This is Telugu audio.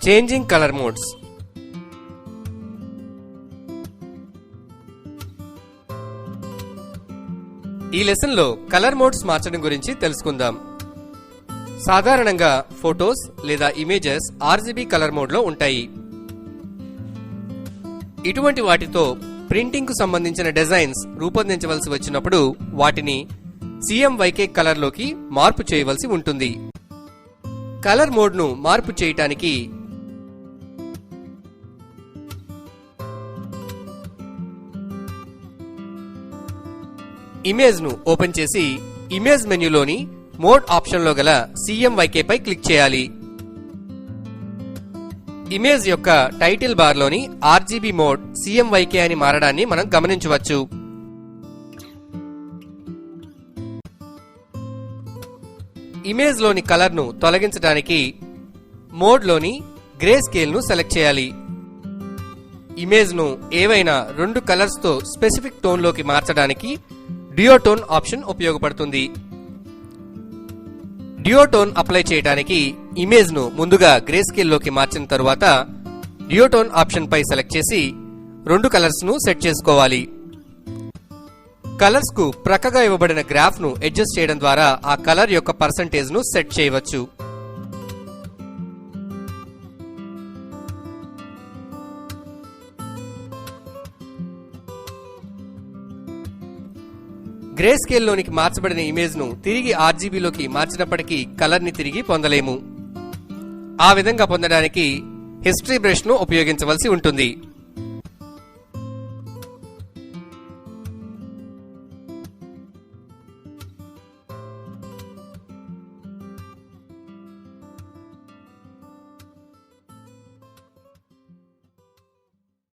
Changing colour modes. ఈ లెసన్ లో కలర్ మోడ్స్ మార్చడం గురించి తెలుసుకుందాం. సాధారణంగా ఫోటోస్ లేదా ఇమేజెస్ RGB కలర్ మోడ్ లో ఉంటాయి. ఇటువంటి వాటితో ప్రింటింగ్ కు సంబంధించిన డిజైన్స్ రూపొందించవలసి వచ్చినప్పుడు వాటిని CMYK కలర్ లోకి మార్పు చేయవలసి ఉంటుంది. కలర్ మోడ్ ను మార్పు చేయటానికి ఇమేజ్ ను ఓపెన్ చేసి ఇమేజ్ మెన్యూలోని మోడ్ ఆప్షన్ లో గల CMYK పై క్లిక్ చేయాలి. ఇమేజ్ యొక్క టైటిల్ బార్ లోని RGB మోడ్ CMYK అని మారడాన్ని మనం గమనించవచ్చు. ఇమేజ్ లోని కలర్ ను తొలగించడానికి మోడ్ లోని గ్రే స్కేల్ ను సెలెక్ట్ చేయాలి. ఇమేజ్ ను ఏవైనా 2 కలర్స్ తో స్పెసిఫిక్ టోన్ లోకి మార్చడానికి డ్యూయోటోన్ ఆప్షన్ ఉపయోగపడుతుంది. డ్యూయోటోన్ అప్లై చేయడానికి ఇమేజ్ ను ముందుగా గ్రే స్కేల్ లోకి మార్చిన తరువాత డ్యూయోటోన్ ఆప్షన్ పై సెలెక్ట్ చేసి 2 కలర్స్ ను సెట్ చేసుకోవాలి. కలర్స్ కు ప్రక్కగా ఇవ్వబడిన గ్రాఫ్ ను అడ్జస్ట్ చేయడం ద్వారా ఆ కలర్ యొక్క పర్సంటేజ్ ను సెట్ చేయవచ్చు. గ్రే స్కేల్ లోనికి మార్చబడిన ఇమేజ్ ను తిరిగి RGB లోకి మార్చినప్పటికీ కలర్ ని తిరిగి పొందలేము. ఆ విధంగా పొందడానికి హిస్టరీ బ్రష్ ను ఉపయోగించవలసి ఉంటుంది.